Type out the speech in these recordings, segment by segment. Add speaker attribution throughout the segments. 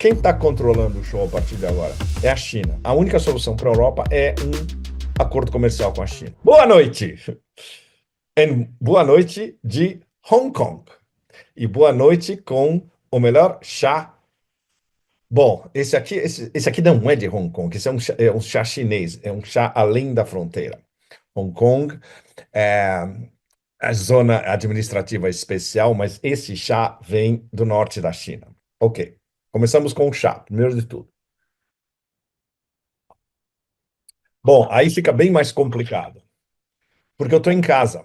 Speaker 1: Quem está controlando o show a partir de agora é a China. A única solução para a Europa é um acordo comercial com a China. Boa noite! Boa noite de Hong Kong. E boa noite com o melhor chá. Bom, esse aqui não é de Hong Kong, esse é um chá chinês, é um chá além da fronteira. Hong Kong é a zona administrativa especial, mas esse chá vem do norte da China. Ok, começamos com o chá, primeiro de tudo. Bom, aí fica bem mais complicado, porque eu estou em casa,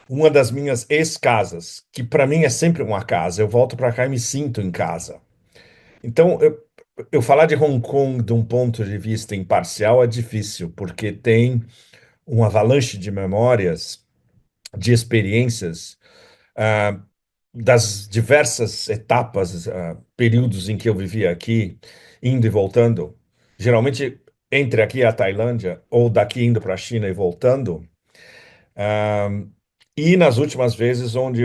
Speaker 1: uma das minhas ex-casas, que para mim é sempre uma casa. Eu volto para cá e me sinto em casa. Então, eu falar de Hong Kong de um ponto de vista imparcial é difícil, porque tem uma avalanche de memórias, de experiências, ah, das diversas etapas, períodos em que eu vivia aqui, indo e voltando, geralmente entre aqui e a Tailândia, ou daqui indo para a China e voltando. Ah, e nas últimas vezes onde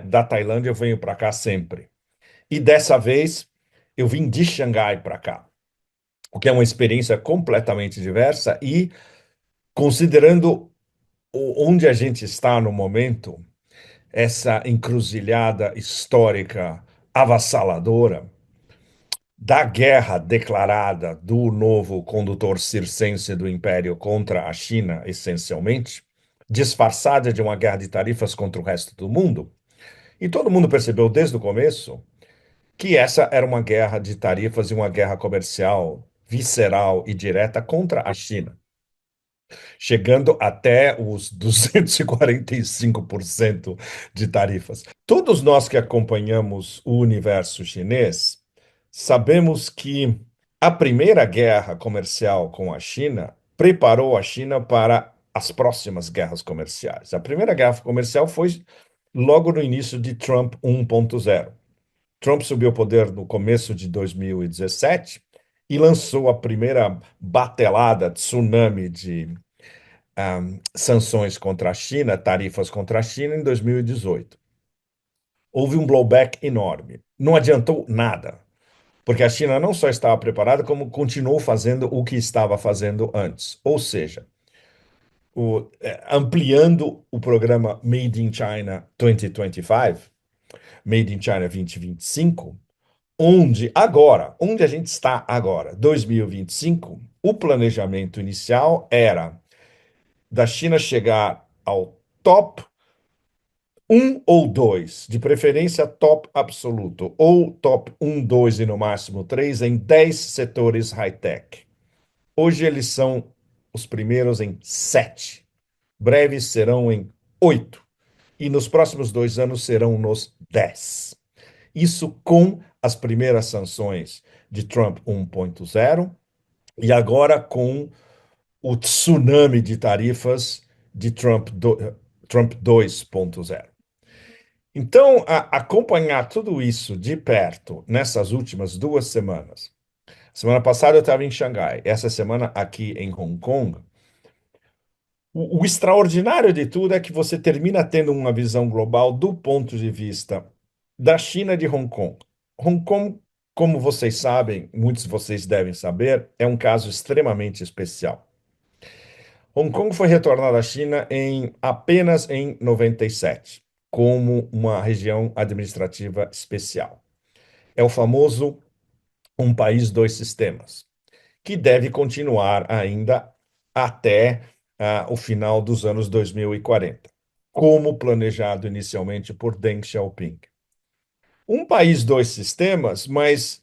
Speaker 1: da Tailândia eu venho para cá sempre. E dessa vez eu vim de Xangai para cá, o que é uma experiência completamente diversa e considerando onde a gente está no momento, essa encruzilhada histórica avassaladora da guerra declarada do novo condutor circense do Império contra a China, essencialmente, disfarçada de uma guerra de tarifas contra o resto do mundo. E todo mundo percebeu desde o começo que essa era uma guerra de tarifas e uma guerra comercial visceral e direta contra a China, chegando até os 245% de tarifas. Todos nós que acompanhamos o universo chinês sabemos que a primeira guerra comercial com a China preparou a China para as próximas guerras comerciais. A primeira guerra comercial foi logo no início de Trump 1.0. Trump subiu ao poder no começo de 2017 e lançou a primeira batelada, tsunami de sanções contra a China, tarifas contra a China em 2018. Houve um blowback enorme. Não adiantou nada, porque a China não só estava preparada, como continuou fazendo o que estava fazendo antes. Ou seja, ampliando o programa Made in China 2025, Made in China 2025, onde a gente está agora, 2025, o planejamento inicial era da China chegar ao top um ou dois, de preferência top absoluto, ou top um, dois e no máximo três em 10 setores high-tech. Hoje eles são os primeiros em 7, breves serão em 8, e nos próximos 2 anos serão nos 10. Isso com as primeiras sanções de Trump 1.0 e agora com o tsunami de tarifas de Trump 2.0. Então, acompanhar tudo isso de perto nessas últimas 2 semanas. Semana passada eu estava em Xangai, essa semana aqui em Hong Kong. O extraordinário de tudo é que você termina tendo uma visão global do ponto de vista da China e de Hong Kong. Hong Kong, como vocês sabem, muitos de vocês devem saber, é um caso extremamente especial. Hong Kong foi retornada à China apenas em 97, como uma região administrativa especial. É o famoso um país, dois sistemas, que deve continuar ainda até o final dos anos 2040, como planejado inicialmente por Deng Xiaoping. Um país, dois sistemas, mas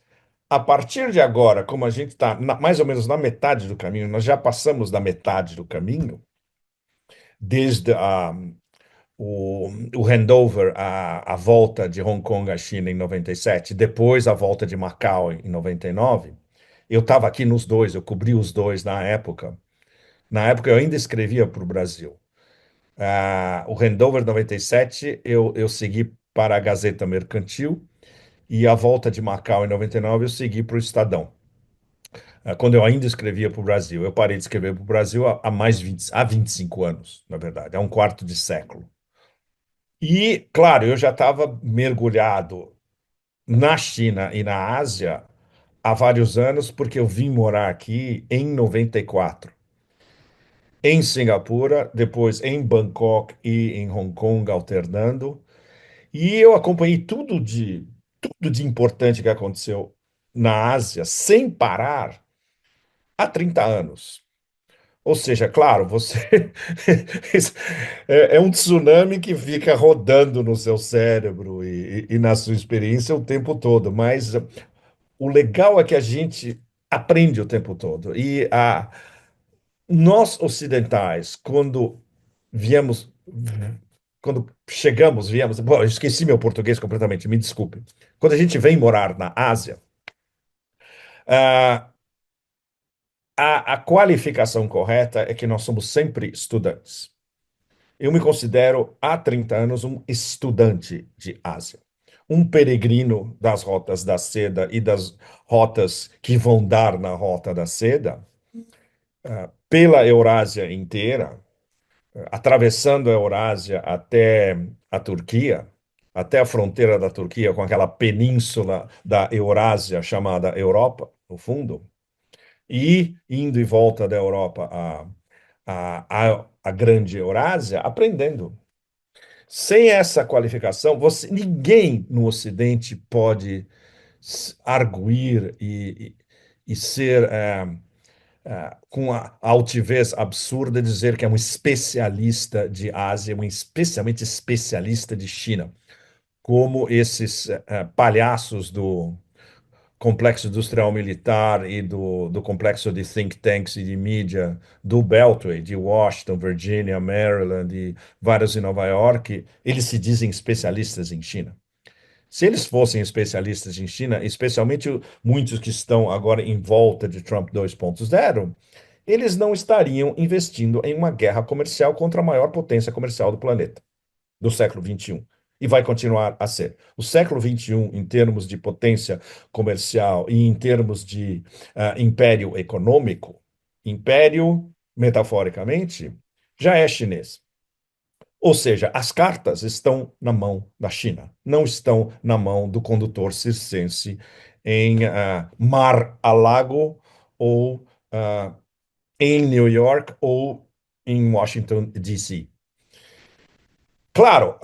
Speaker 1: a partir de agora, como a gente está mais ou menos na metade do caminho, nós já passamos da metade do caminho, desde o handover, a volta de Hong Kong à China em 97, depois a volta de Macau em 99. Eu estava aqui nos dois, eu cobri os dois na época. Na época eu ainda escrevia para o Brasil. O handover 97 eu segui para a Gazeta Mercantil e a volta de Macau em 99 eu segui para o Estadão. Quando eu ainda escrevia para o Brasil. Eu parei de escrever para o Brasil há 25 anos, na verdade, há um quarto de século. E, claro, eu já estava mergulhado na China e na Ásia há vários anos, porque eu vim morar aqui em 94, em Singapura, depois em Bangkok e em Hong Kong, alternando. E eu acompanhei tudo de importante que aconteceu na Ásia, sem parar, há 30 anos. Ou seja, claro, você é um tsunami que fica rodando no seu cérebro e na sua experiência o tempo todo, mas o legal é que a gente aprende o tempo todo. Nós ocidentais, viemos, viemos. Bom, eu esqueci meu português completamente, me desculpe. Quando a gente vem morar na Ásia, ah, a qualificação correta é que nós somos sempre estudantes. Eu me considero há 30 anos um estudante de Ásia, um peregrino das rotas da seda e das rotas que vão dar na rota da seda, pela Eurásia inteira, atravessando a Eurásia até a Turquia, até a fronteira da Turquia com aquela península da Eurásia chamada Europa, no fundo, e indo e volta da Europa à grande Eurásia, aprendendo. Sem essa qualificação, ninguém no Ocidente pode arguir e ser com a altivez absurda dizer que é um especialista de Ásia, um especialmente especialista de China, como esses palhaços do complexo industrial militar e do complexo de think tanks e de mídia do Beltway, de Washington, Virginia, Maryland e vários em Nova York, eles se dizem especialistas em China. Se eles fossem especialistas em China, especialmente muitos que estão agora em volta de Trump 2.0, eles não estariam investindo em uma guerra comercial contra a maior potência comercial do planeta, do século XXI. E vai continuar a ser. O século XXI, em termos de potência comercial e em termos de império econômico, império, metaforicamente, já é chinês. Ou seja, as cartas estão na mão da China, não estão na mão do condutor circense em Mar-a-Lago ou em New York ou em Washington, D.C. Claro,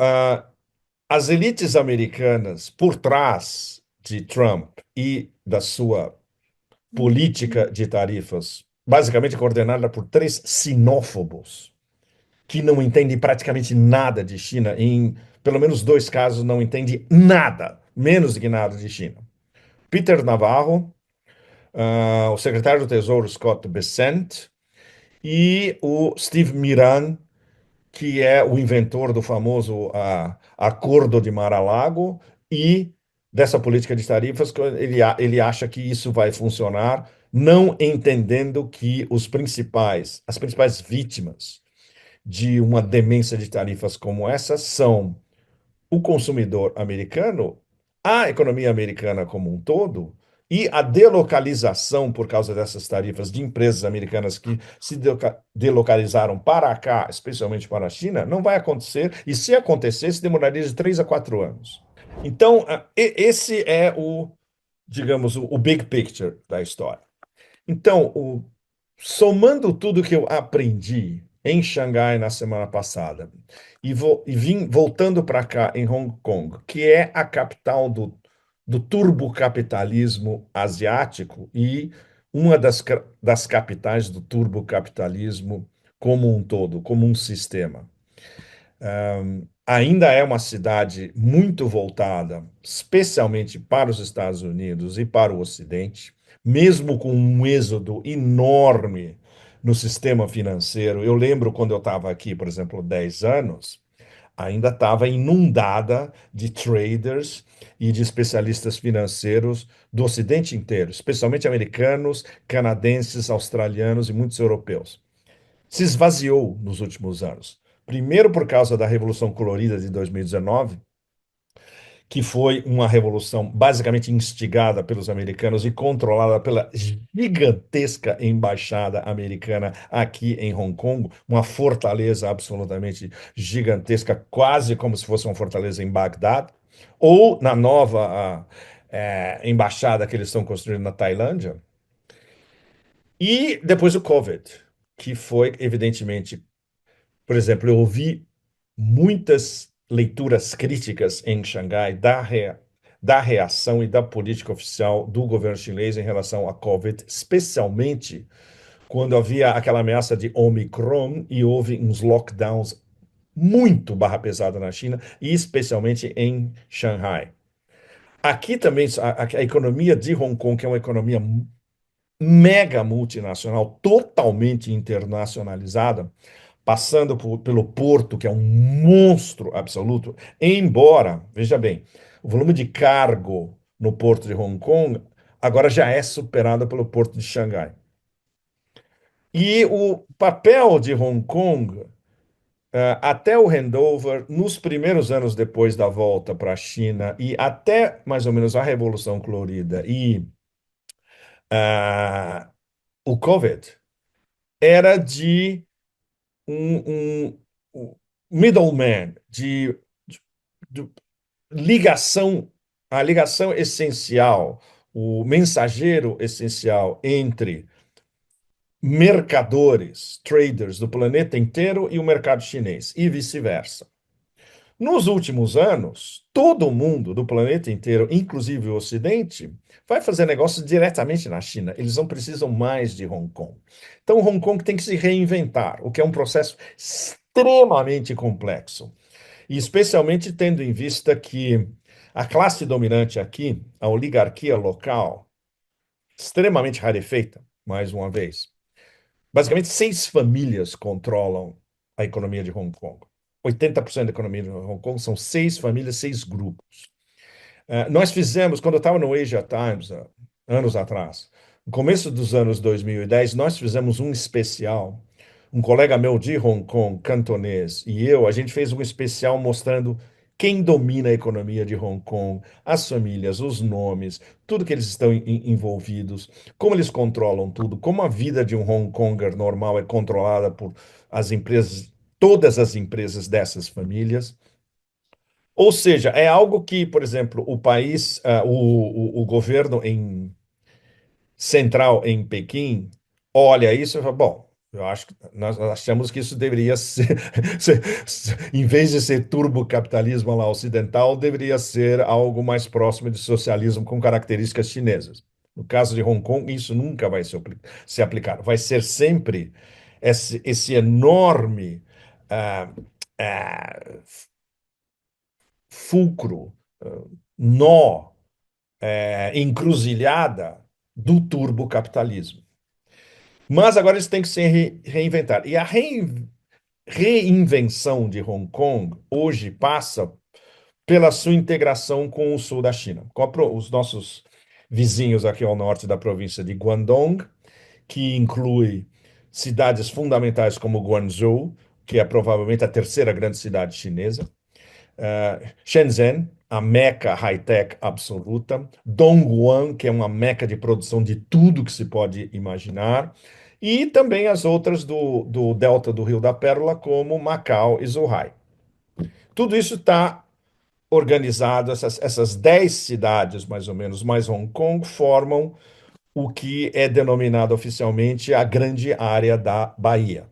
Speaker 1: as elites americanas por trás de Trump e da sua política de tarifas, basicamente coordenada por três sinófobos que não entendem praticamente nada de China, em pelo menos dois casos não entende nada, menos do que nada de China. Peter Navarro, o secretário do Tesouro Scott Bessent e o Steve Miran, que é o inventor do famoso Acordo de Mar-a-Lago e dessa política de tarifas, que ele acha que isso vai funcionar, não entendendo que as principais vítimas de uma demência de tarifas como essa são o consumidor americano, a economia americana como um todo, e a delocalização por causa dessas tarifas de empresas americanas que se delocalizaram para cá, especialmente para a China, não vai acontecer, e se acontecesse, demoraria de 3 a 4 anos. Então, esse é digamos, o big picture da história. Então, somando tudo que eu aprendi em Xangai na semana passada e vim voltando para cá em Hong Kong, que é a capital do turbocapitalismo asiático e uma das capitais do turbocapitalismo como um todo, como um sistema. Ainda é uma cidade muito voltada, especialmente para os Estados Unidos e para o Ocidente, mesmo com um êxodo enorme no sistema financeiro. Eu lembro quando eu estava aqui, por exemplo, 10 anos, ainda estava inundada de traders e de especialistas financeiros do Ocidente inteiro, especialmente americanos, canadenses, australianos e muitos europeus. Se esvaziou nos últimos anos. Primeiro, por causa da Revolução Colorida de 2019, que foi uma revolução basicamente instigada pelos americanos e controlada pela gigantesca embaixada americana aqui em Hong Kong, uma fortaleza absolutamente gigantesca, quase como se fosse uma fortaleza em Bagdá, ou na nova embaixada que eles estão construindo na Tailândia. E depois o Covid, que foi, evidentemente, por exemplo, eu ouvi muitas leituras críticas em Xangai da reação e da política oficial do governo chinês em relação à Covid, especialmente quando havia aquela ameaça de Omicron e houve uns lockdowns muito barra pesada na China e especialmente em Shanghai. Aqui também a economia de Hong Kong, que é uma economia mega multinacional, totalmente internacionalizada, passando pelo porto, que é um monstro absoluto, embora, veja bem, o volume de cargo no porto de Hong Kong agora já é superado pelo porto de Xangai. E o papel de Hong Kong, até o handover, nos primeiros anos depois da volta para a China e até mais ou menos a Revolução Colorida e ah, o Covid, era de um middleman, de ligação, a ligação essencial, o mensageiro essencial entre mercadores, traders do planeta inteiro e o mercado chinês, e vice-versa. Nos últimos anos, todo mundo do planeta inteiro, inclusive o Ocidente, vai fazer negócios diretamente na China. Eles não precisam mais de Hong Kong. Então, Hong Kong tem que se reinventar, o que é um processo extremamente complexo. E especialmente tendo em vista que a classe dominante aqui, a oligarquia local, extremamente rarefeita, mais uma vez. Basicamente, seis famílias controlam a economia de Hong Kong. 80% da economia de Hong Kong são seis famílias, seis grupos. Nós fizemos, quando eu estava no Asia Times, anos atrás, no começo dos anos 2010, nós fizemos um especial. Um colega meu de Hong Kong, cantonês, e eu, a gente fez um especial mostrando quem domina a economia de Hong Kong, as famílias, os nomes, tudo que eles estão envolvidos, como eles controlam tudo, como a vida de um Hong Konger normal é controlada por as empresas, todas as empresas dessas famílias. Ou seja, é algo que, por exemplo, o país, o governo central em Pequim olha isso e fala, bom, eu acho que nós achamos que isso deveria ser, em vez de ser turbocapitalismo lá ocidental, deveria ser algo mais próximo de socialismo com características chinesas. No caso de Hong Kong, isso nunca vai se aplicar. Vai ser sempre esse enorme ah, ah, fulcro, nó, encruzilhada do turbocapitalismo. Mas agora eles têm que se reinventar. E a reinvenção de Hong Kong hoje passa pela sua integração com o sul da China, com os nossos vizinhos aqui ao norte da província de Guangdong, que inclui cidades fundamentais como Guangzhou, que é provavelmente a terceira grande cidade chinesa, Shenzhen, a meca high-tech absoluta, Dongguan, que é uma meca de produção de tudo que se pode imaginar, e também as outras do delta do Rio da Pérola, como Macau e Zhuhai. Tudo isso está organizado, essas 10 cidades, mais ou menos, mais Hong Kong, formam o que é denominado oficialmente a Grande Área da Bahia,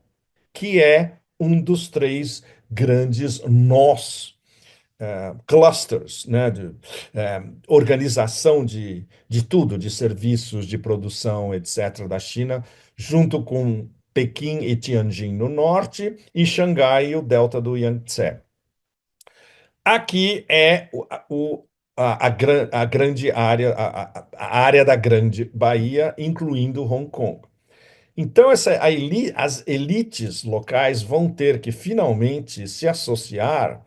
Speaker 1: que é um dos três grandes nós, clusters, né, de organização de tudo, de serviços, de produção, etc., da China, junto com Pequim e Tianjin no norte e Xangai e o delta do Yangtze. Aqui é a grande área, a área da Grande Bahia, incluindo Hong Kong. Então, as elites locais vão ter que finalmente se associar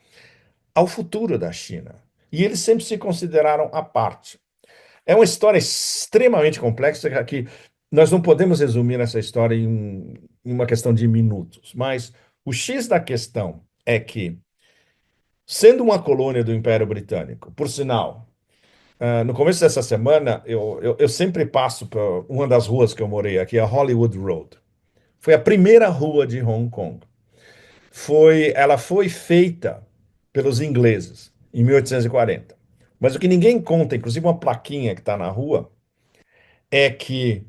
Speaker 1: ao futuro da China. E eles sempre se consideraram à parte. É uma história extremamente complexa que nós não podemos resumir essa história em uma questão de minutos. Mas o X da questão é que, sendo uma colônia do Império Britânico, por sinal, no começo dessa semana, eu sempre passo por uma das ruas que eu morei aqui, a Hollywood Road. Foi a primeira rua de Hong Kong. Ela foi feita pelos ingleses em 1840. Mas o que ninguém conta, inclusive uma plaquinha que está na rua, é que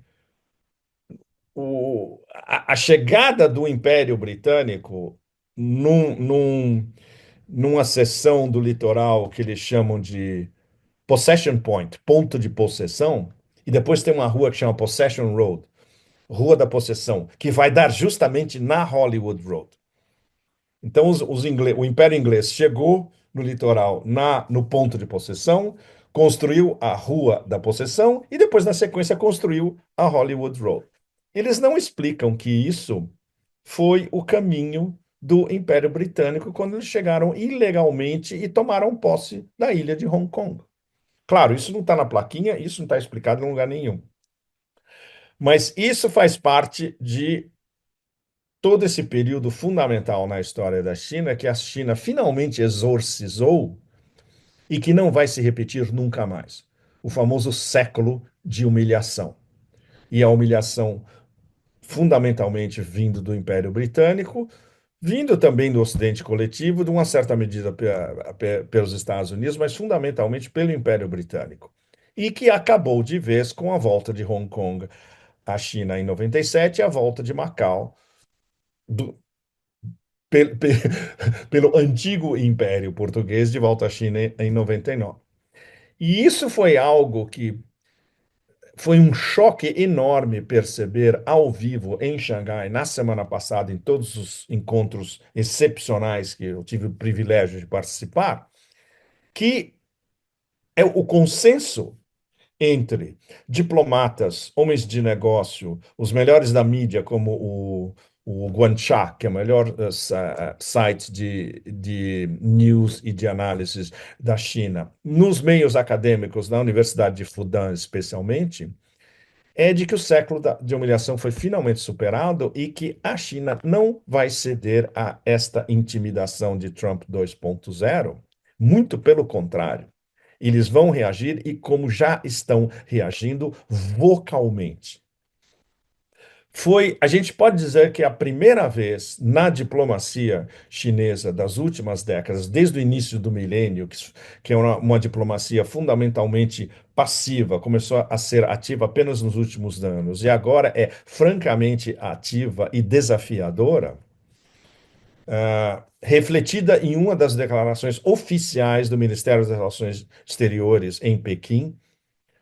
Speaker 1: a chegada do Império Britânico numa seção do litoral que eles chamam de Possession Point, ponto de possessão, e depois tem uma rua que chama Possession Road, Rua da Possessão, que vai dar justamente na Hollywood Road. Então, o Império Inglês chegou no litoral, no ponto de possessão, construiu a Rua da Possessão e depois, na sequência, construiu a Hollywood Road. Eles não explicam que isso foi o caminho do Império Britânico quando eles chegaram ilegalmente e tomaram posse da ilha de Hong Kong. Claro, isso não está na plaquinha, isso não está explicado em lugar nenhum. Mas isso faz parte de todo esse período fundamental na história da China, que a China finalmente exorcizou e que não vai se repetir nunca mais. O famoso século de humilhação. E a humilhação fundamentalmente vindo do Império Britânico, vindo também do Ocidente coletivo, de uma certa medida pelos Estados Unidos, mas fundamentalmente pelo Império Britânico. E que acabou de vez com a volta de Hong Kong à China em 97 e a volta de Macau do, pe- pe- pelo antigo Império Português de volta à China em 99. E isso foi algo que foi um choque enorme perceber ao vivo em Xangai, na semana passada, em todos os encontros excepcionais que eu tive o privilégio de participar, que é o consenso entre diplomatas, homens de negócio, os melhores da mídia, como o Guanxia, que é o melhor site de news e de análises da China, nos meios acadêmicos, na Universidade de Fudan especialmente, é de que o século de humilhação foi finalmente superado e que a China não vai ceder a esta intimidação de Trump 2.0, muito pelo contrário. Eles vão reagir e como já estão reagindo vocalmente. A gente pode dizer que é a primeira vez na diplomacia chinesa das últimas décadas, desde o início do milênio, que é uma diplomacia fundamentalmente passiva, começou a ser ativa apenas nos últimos anos, e agora é francamente ativa e desafiadora, refletida em uma das declarações oficiais do Ministério das Relações Exteriores em Pequim,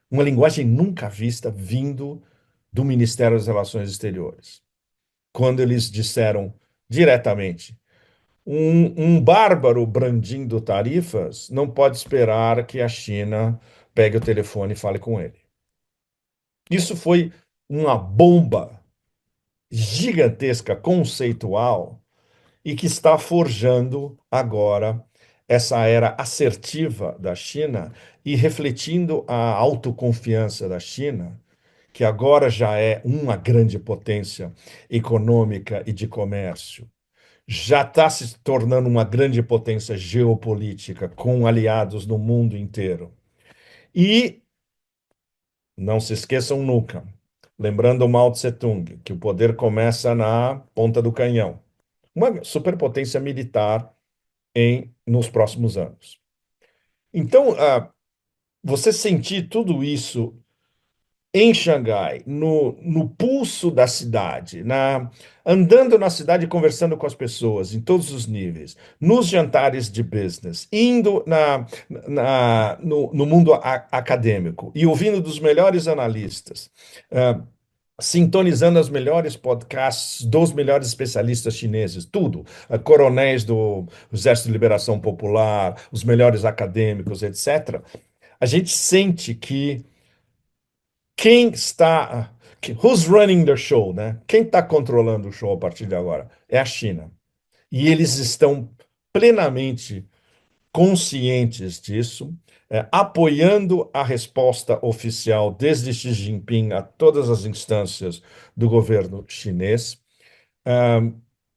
Speaker 1: uma linguagem nunca vista vindo do Ministério das Relações Exteriores quando eles disseram diretamente: um bárbaro brandindo tarifas não pode esperar que a China pegue o telefone e fale com ele. Isso foi uma bomba gigantesca, conceitual, e que está forjando agora essa era assertiva da China e refletindo a autoconfiança da China, que agora já é uma grande potência econômica e de comércio, já está se tornando uma grande potência geopolítica, com aliados no mundo inteiro. E não se esqueçam nunca, lembrando Mao Tse-tung, que o poder começa na ponta do canhão. Uma superpotência militar nos próximos anos. Então, você sentir tudo isso em Xangai, no pulso da cidade, andando na cidade, conversando com as pessoas em todos os níveis, nos jantares de business, indo no mundo acadêmico e ouvindo dos melhores analistas, sintonizando os melhores podcasts dos melhores especialistas chineses, tudo, coronéis do Exército de Liberação Popular, os melhores acadêmicos, etc. A gente sente que quem está. Who's running the show, né? Quem está controlando o show a partir de agora? É a China. E eles estão plenamente conscientes disso, apoiando a resposta oficial desde Xi Jinping a todas as instâncias do governo chinês,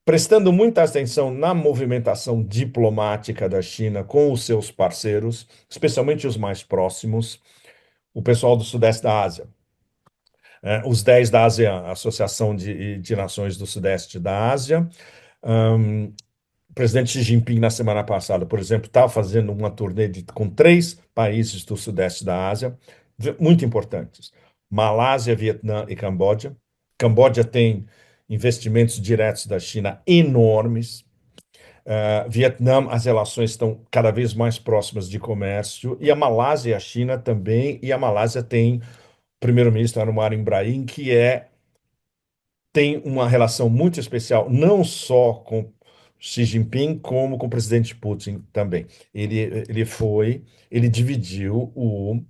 Speaker 1: prestando muita atenção na movimentação diplomática da China com os seus parceiros, especialmente os mais próximos, o pessoal do Sudeste da Ásia. Os 10 da ASEAN, a Associação de Nações do Sudeste da Ásia, presidente Xi Jinping, na semana passada, por exemplo, estava fazendo uma turnê com 3 países do sudeste da Ásia, muito importantes: Malásia, Vietnã e Camboja. Camboja tem investimentos diretos da China enormes. Vietnã, as relações estão cada vez mais próximas de comércio, e a Malásia e a China também, e a Malásia tem o primeiro-ministro Anwar Ibrahim, tem uma relação muito especial, não só com Xi Jinping, como com o presidente Putin também. Ele dividiu o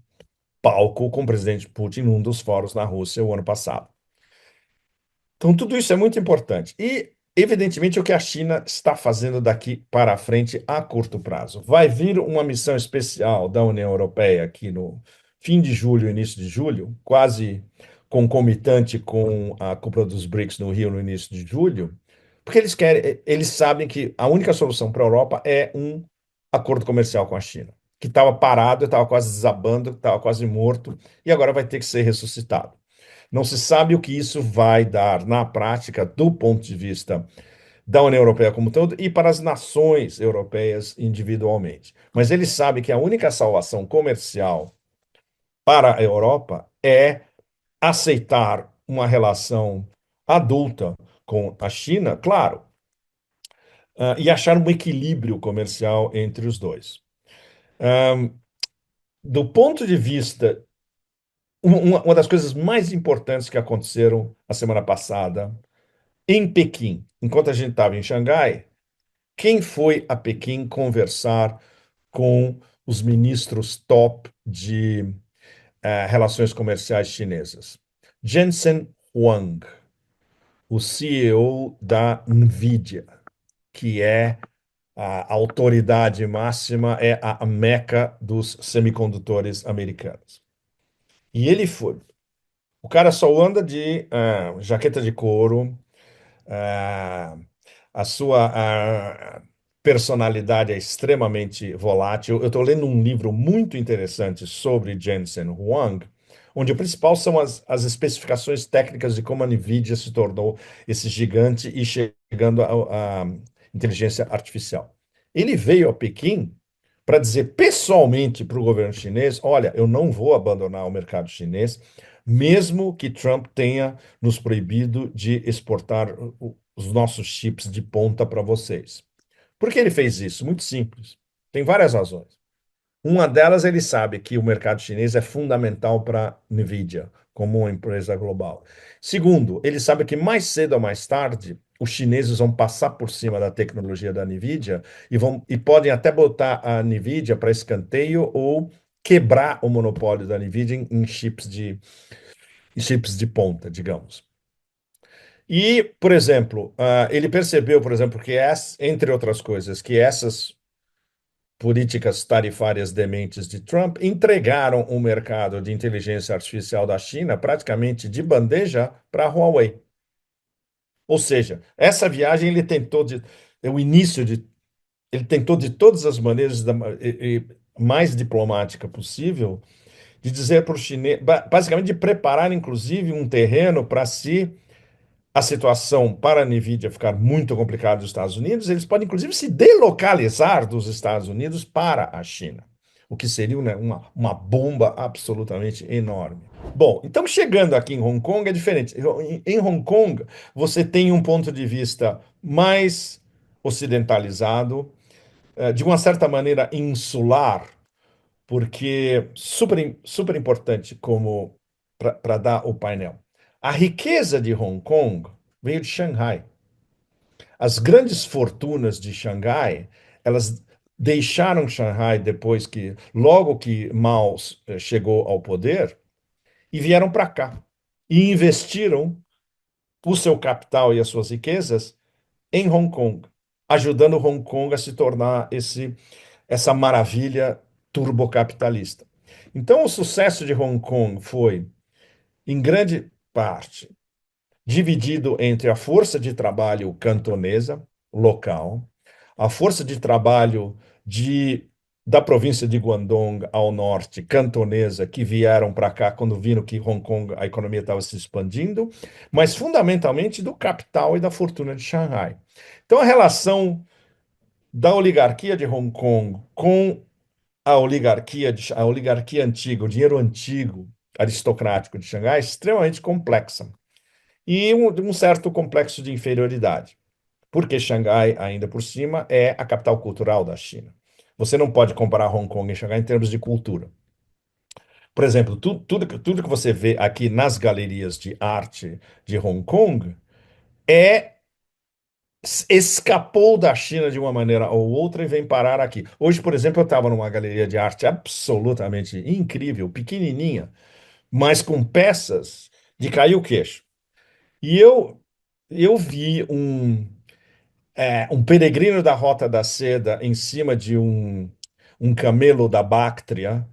Speaker 1: palco com o presidente Putin num dos fóruns na Rússia o ano passado. Então, tudo isso é muito importante. E, evidentemente, o que a China está fazendo daqui para frente a curto prazo. Vai vir uma missão especial da União Europeia aqui no fim de julho, início de julho, quase concomitante com a cúpula dos BRICS no Rio no início de julho, porque eles sabem que a única solução para a Europa é um acordo comercial com a China, que estava parado, estava quase desabando, estava quase morto, e agora vai ter que ser ressuscitado. Não se sabe o que isso vai dar na prática do ponto de vista da União Europeia como um todo e para as nações europeias individualmente. Mas ele sabe que a única salvação comercial para a Europa é aceitar uma relação adulta com a China, claro, e achar um equilíbrio comercial entre os dois. Do ponto de vista, uma das coisas mais importantes que aconteceram a semana passada em Pequim, enquanto a gente estava em Xangai, quem foi a Pequim conversar com os ministros top de relações comerciais chinesas? Jensen Huang, o CEO da NVIDIA, que é a autoridade máxima, é a meca dos semicondutores americanos. E ele foi. O cara só anda de jaqueta de couro, ah, a sua personalidade é extremamente volátil. Eu estou lendo um livro muito interessante sobre Jensen Huang, onde o principal são as especificações técnicas de como a NVIDIA se tornou esse gigante e chegando à inteligência artificial. Ele veio a Pequim para dizer pessoalmente para o governo chinês: olha, eu não vou abandonar o mercado chinês, mesmo que Trump tenha nos proibido de exportar os nossos chips de ponta para vocês. Por que ele fez isso? Muito simples. Tem várias razões. Uma delas, ele sabe que o mercado chinês é fundamental para a NVIDIA, como uma empresa global. Segundo, ele sabe que mais cedo ou mais tarde, os chineses vão passar por cima da tecnologia da NVIDIA e podem até botar a NVIDIA para escanteio ou quebrar o monopólio da NVIDIA em chips de ponta, digamos. E, por exemplo, ele percebeu, por exemplo, que, entre outras coisas, que essas políticas tarifárias dementes de Trump entregaram o mercado de inteligência artificial da China praticamente de bandeja para a Huawei. Ou seja, essa viagem o início ele tentou de todas as maneiras mais diplomática possível de dizer para o chinês, basicamente de preparar inclusive um terreno para se a situação para a NVIDIA ficar muito complicada nos Estados Unidos, eles podem, inclusive, se delocalizar dos Estados Unidos para a China, o que seria, né, uma bomba absolutamente enorme. Bom, então chegando aqui em Hong Kong é diferente. Em Hong Kong, você tem um ponto de vista mais ocidentalizado, de uma certa maneira insular, porque super importante como para dar o painel. A riqueza de Hong Kong veio de Xangai. As grandes fortunas de Xangai, elas deixaram Xangai logo que Mao chegou ao poder, e vieram para cá e investiram o seu capital e as suas riquezas em Hong Kong, ajudando Hong Kong a se tornar essa maravilha turbocapitalista. Então, o sucesso de Hong Kong foi, em grande parte, dividido entre a força de trabalho cantonesa, local, a força de trabalho da província de Guangdong ao norte, cantonesa, que vieram para cá quando viram que Hong Kong, a economia estava se expandindo, mas fundamentalmente do capital e da fortuna de Xangai. Então, a relação da oligarquia de Hong Kong com a oligarquia antiga, o dinheiro antigo aristocrático de Xangai é extremamente complexa e um certo complexo de inferioridade, porque Xangai, ainda por cima, é a capital cultural da China. Você não pode comparar Hong Kong e Xangai em termos de cultura. Por exemplo, tudo que você vê aqui nas galerias de arte de Hong Kong é escapou da China de uma maneira ou outra e vem parar aqui. Hoje, por exemplo, eu estava numa galeria de arte absolutamente incrível, pequenininha, mas com peças de cair o queixo. E eu vi um peregrino da Rota da Seda em cima de um camelo da Bactria,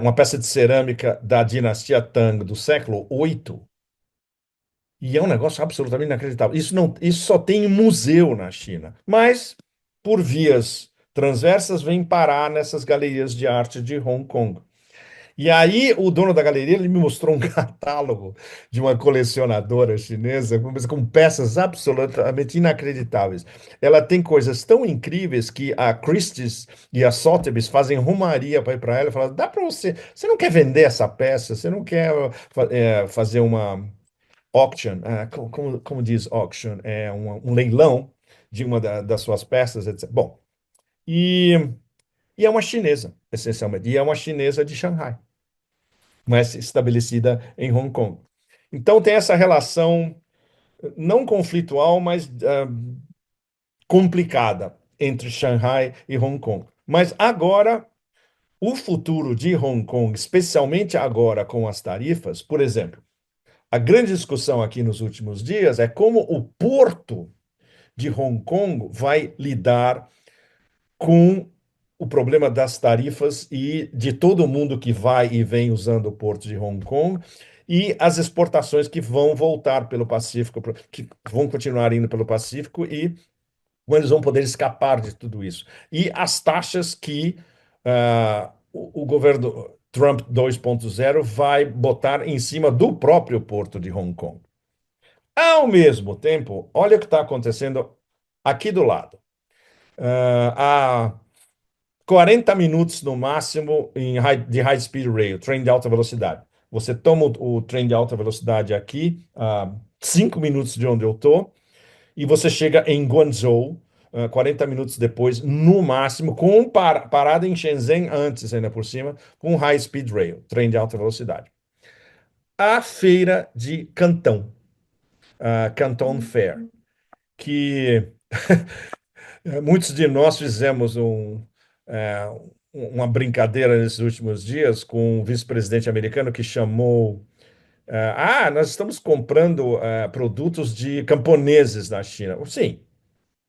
Speaker 1: uma peça de cerâmica da dinastia Tang do século VIII. E é um negócio absolutamente inacreditável. Isso só tem em museu na China. Mas, por vias transversas, vem parar nessas galerias de arte de Hong Kong. E aí, o dono da galeria ele me mostrou um catálogo de uma colecionadora chinesa com peças absolutamente inacreditáveis. Ela tem coisas tão incríveis que a Christie's e a Sotheby's fazem rumaria para ir para ela e falar: dá para você. Você não quer vender essa peça? Você não quer fazer uma auction, como diz auction, é um leilão de uma das suas peças, etc. Bom, e, e é uma chinesa, essencialmente, e é uma chinesa de Xangai, mas estabelecida em Hong Kong. Então tem essa relação não conflitual, mas complicada entre Xangai e Hong Kong. Mas agora, o futuro de Hong Kong, especialmente agora com as tarifas, por exemplo, a grande discussão aqui nos últimos dias é como o porto de Hong Kong vai lidar com o problema das tarifas e de todo mundo que vai e vem usando o porto de Hong Kong e as exportações que vão voltar pelo Pacífico, que vão continuar indo pelo Pacífico e como eles vão poder escapar de tudo isso. E as taxas que o governo Trump 2.0 vai botar em cima do próprio porto de Hong Kong. Ao mesmo tempo, olha o que está acontecendo aqui do lado. Há 40 minutos no máximo de high speed rail, trem de alta velocidade. Você toma o trem de alta velocidade aqui, a 5 minutos de onde eu estou, e você chega em Guangzhou, 40 minutos depois, no máximo, com parada em Shenzhen antes, ainda por cima, com high speed rail, trem de alta velocidade. A feira de Cantão, a Canton Fair, que muitos de nós fizemos é, uma brincadeira nesses últimos dias com um vice-presidente americano que chamou. Nós estamos comprando produtos de camponeses na China. Sim,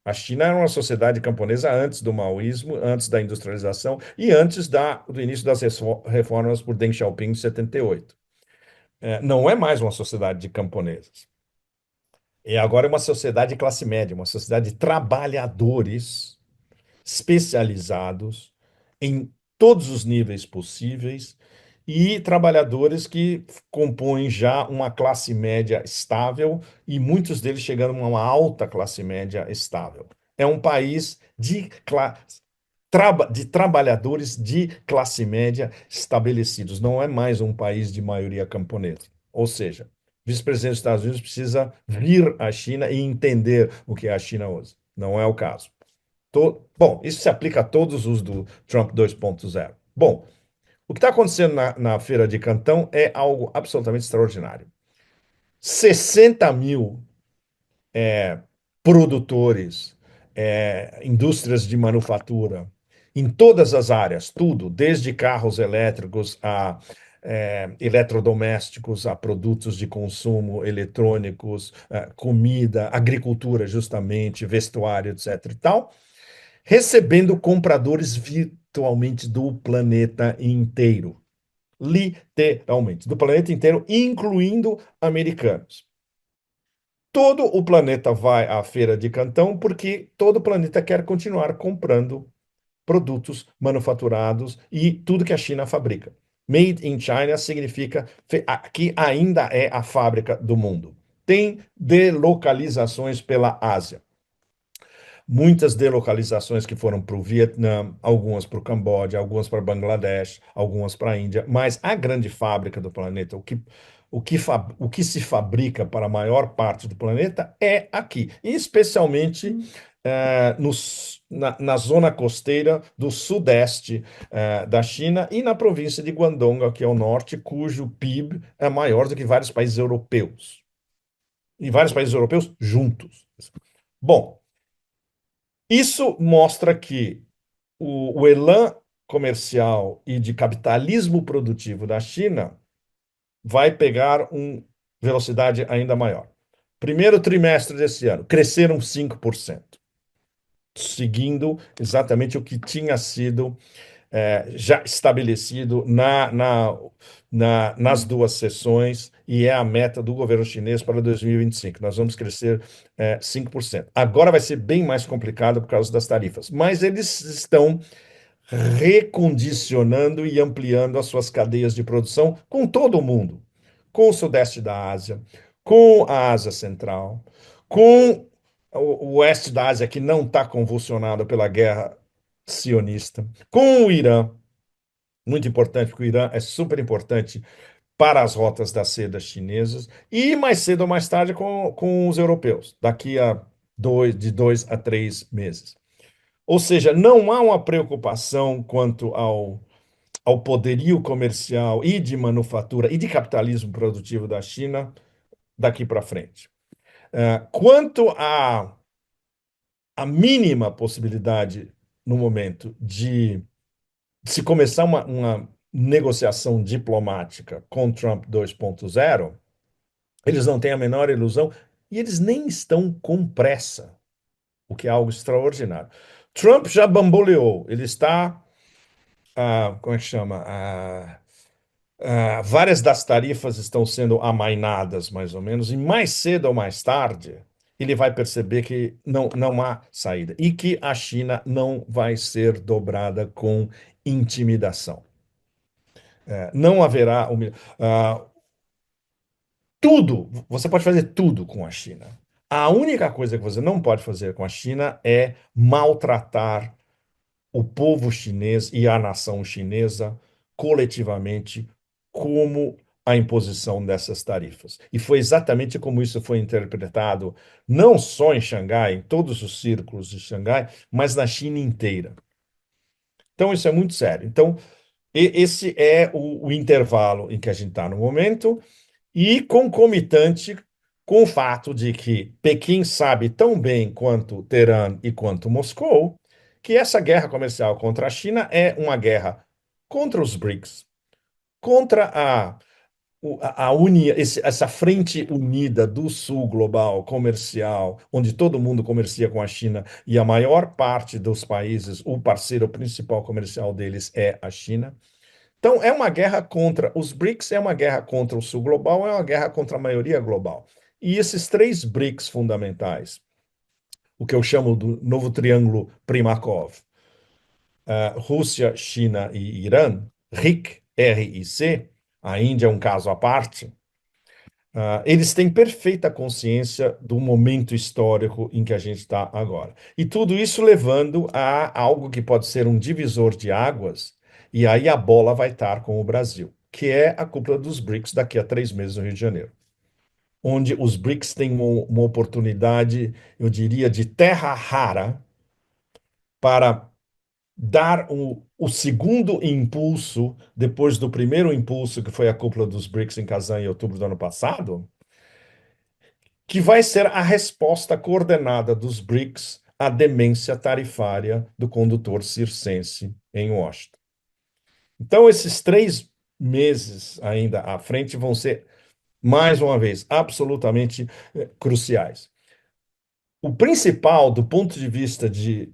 Speaker 1: a China era uma sociedade camponesa antes do maoísmo, antes da industrialização e antes do início das reformas por Deng Xiaoping em 78. Não é mais uma sociedade de camponeses. É agora uma sociedade de classe média, uma sociedade de trabalhadores especializados em todos os níveis possíveis e trabalhadores que compõem já uma classe média estável e muitos deles chegando a uma alta classe média estável. É um país de trabalhadores de classe média estabelecidos, não é mais um país de maioria camponesa. Ou seja, o vice-presidente dos Estados Unidos precisa vir à China e entender o que é a China hoje. Não é o caso. Bom, isso se aplica a todos os do Trump 2.0. Bom, o que está acontecendo na Feira de Cantão é algo absolutamente extraordinário. 60 mil produtores, indústrias de manufatura, em todas as áreas, tudo, desde carros elétricos a eletrodomésticos, a produtos de consumo eletrônicos, comida, agricultura, justamente, vestuário, etc. e tal, recebendo compradores virtualmente do planeta inteiro. Literalmente, do planeta inteiro, incluindo americanos. Todo o planeta vai à feira de Cantão porque todo o planeta quer continuar comprando produtos manufaturados e tudo que a China fabrica. Made in China significa que ainda é a fábrica do mundo. Tem delocalizações pela Ásia. muitas delocalizações que foram para o Vietnã, algumas para o Camboja, algumas para Bangladesh, algumas para a Índia, mas a grande fábrica do planeta, o que se fabrica para a maior parte do planeta é aqui, e especialmente na zona costeira do sudeste da China e na província de Guangdong, aqui ao norte, cujo PIB é maior do que vários países europeus. E vários países europeus juntos. Bom, isso mostra que o elan comercial e de capitalismo produtivo da China vai pegar uma velocidade ainda maior. Primeiro trimestre desse ano, cresceram 5%, seguindo exatamente o que tinha sido já estabelecido nas duas sessões e é a meta do governo chinês para 2025. Nós vamos crescer 5%. Agora vai ser bem mais complicado por causa das tarifas, mas eles estão recondicionando e ampliando as suas cadeias de produção com todo o mundo, com o Sudeste da Ásia, com a Ásia Central, com o Oeste da Ásia, que não está convulsionado pela guerra sionista, com o Irã, muito importante, porque o Irã é super importante para as rotas das sedas chinesas, e mais cedo ou mais tarde com os europeus, daqui a de 2 a 3 meses. Ou seja, não há uma preocupação quanto ao poderio comercial e de manufatura e de capitalismo produtivo da China daqui para frente. Quanto à mínima possibilidade no momento de se começar uma negociação diplomática com Trump 2.0, eles não têm a menor ilusão e eles nem estão com pressa, o que é algo extraordinário. Trump já bamboleou, ele está, como é que chama? Várias das tarifas estão sendo amainadas, mais ou menos, e mais cedo ou mais tarde, ele vai perceber que não há saída e que a China não vai ser dobrada com intimidação. Não haverá. Tudo, você pode fazer tudo com a China. A única coisa que você não pode fazer com a China é maltratar o povo chinês e a nação chinesa coletivamente, como a imposição dessas tarifas. E foi exatamente como isso foi interpretado, não só em Xangai, em todos os círculos de Xangai, mas na China inteira. Então, isso é muito sério. Então, esse é o intervalo em que a gente está no momento, e concomitante com o fato de que Pequim sabe tão bem quanto Teherã e quanto Moscou que essa guerra comercial contra a China é uma guerra contra os BRICS, contra essa frente unida do sul global comercial, onde todo mundo comercia com a China e a maior parte dos países, o parceiro principal comercial deles é a China. Então, é uma guerra contra os BRICS, é uma guerra contra o Sul global, é uma guerra contra a maioria global. E esses três BRICS fundamentais, o que eu chamo do novo triângulo Primakov, Rússia, China e Irã, RIC, R-I-C, a Índia é um caso à parte, eles têm perfeita consciência do momento histórico em que a gente está agora. E tudo isso levando a algo que pode ser um divisor de águas, e aí a bola vai estar com o Brasil, que é a cúpula dos BRICS daqui a 3 meses no Rio de Janeiro, onde os BRICS têm uma oportunidade, eu diria, de terra rara para dar o segundo impulso, depois do primeiro impulso, que foi a cúpula dos BRICS em Kazan em outubro do ano passado, que vai ser a resposta coordenada dos BRICS à demência tarifária do condutor circense em Washington. Então, esses 3 meses ainda à frente vão ser, mais uma vez, absolutamente cruciais. O principal, do ponto de vista de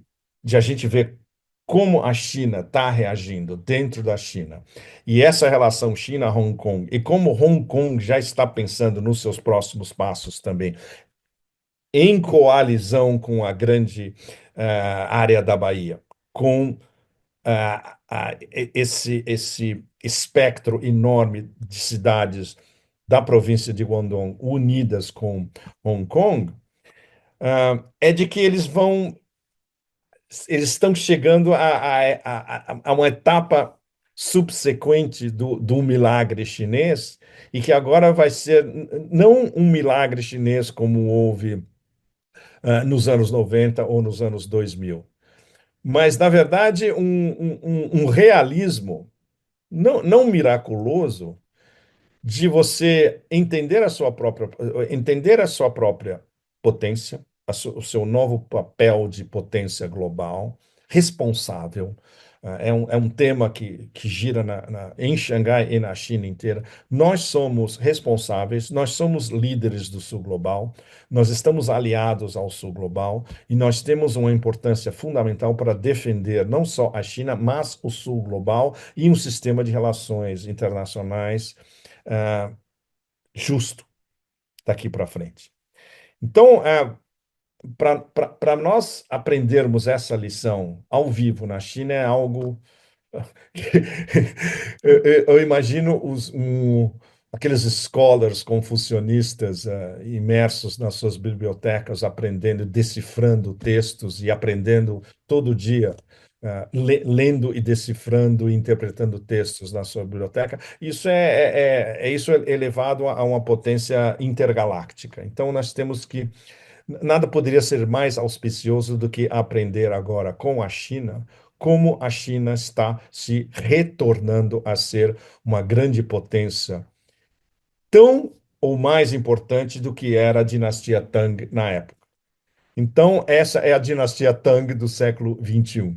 Speaker 1: a gente ver como a China está reagindo dentro da China, e essa relação China-Hong Kong, e como Hong Kong já está pensando nos seus próximos passos também, em coalizão com a grande área da Bahia, com esse espectro enorme de cidades da província de Guangdong unidas com Hong Kong, é de que eles vão eles estão chegando a uma etapa subsequente do milagre chinês, e que agora vai ser não um milagre chinês como houve nos anos 90 ou nos anos 2000, mas, na verdade, um realismo não miraculoso de você entender a sua própria potência, o seu novo papel de potência global, responsável. É um tema que gira em Xangai e na China inteira. Nós somos responsáveis, nós somos líderes do Sul Global, nós estamos aliados ao Sul Global e nós temos uma importância fundamental para defender não só a China, mas o Sul Global e um sistema de relações internacionais ah, justo daqui para frente. Então, para nós aprendermos essa lição ao vivo na China é algo eu imagino aqueles scholars confucionistas imersos nas suas bibliotecas, aprendendo, decifrando textos e aprendendo todo dia, lendo e decifrando e interpretando textos na sua biblioteca. Isso isso é elevado a uma potência intergaláctica. Então, nós temos que nada poderia ser mais auspicioso do que aprender agora com a China como a China está se retornando a ser uma grande potência, tão ou mais importante do que era a dinastia Tang na época. Então, essa é a dinastia Tang do século XXI.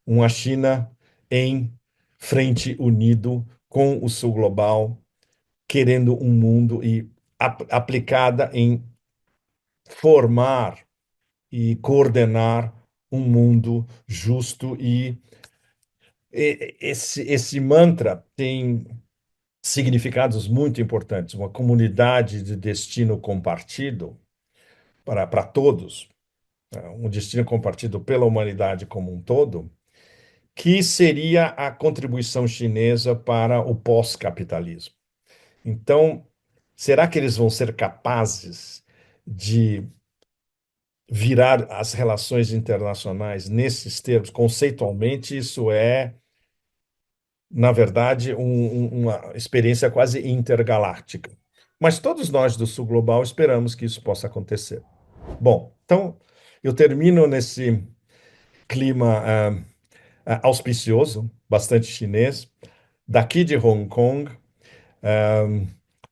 Speaker 1: Uma China em frente unido com o sul global, querendo um mundo e aplicada em formar e coordenar um mundo justo esse mantra tem significados muito importantes, uma comunidade de destino compartido para todos, um destino compartido pela humanidade como um todo, que seria a contribuição chinesa para o pós-capitalismo. Então, será que eles vão ser capazes de virar as relações internacionais nesses termos? Conceitualmente, isso é, na verdade, uma experiência quase intergaláctica. Mas todos nós do Sul Global esperamos que isso possa acontecer. Bom, então eu termino nesse clima auspicioso, bastante chinês, daqui de Hong Kong, ah,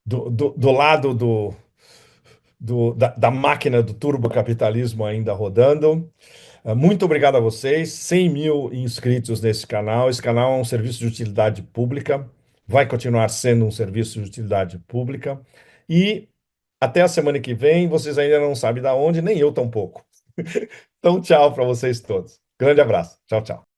Speaker 1: do lado da máquina do turbocapitalismo ainda rodando. Muito obrigado a vocês. 100 mil inscritos nesse canal. Esse canal é um serviço de utilidade pública, vai continuar sendo um serviço de utilidade pública. E até a semana que vem, vocês ainda não sabem da onde, nem eu tampouco. Então, tchau para vocês todos. Grande abraço. Tchau, tchau.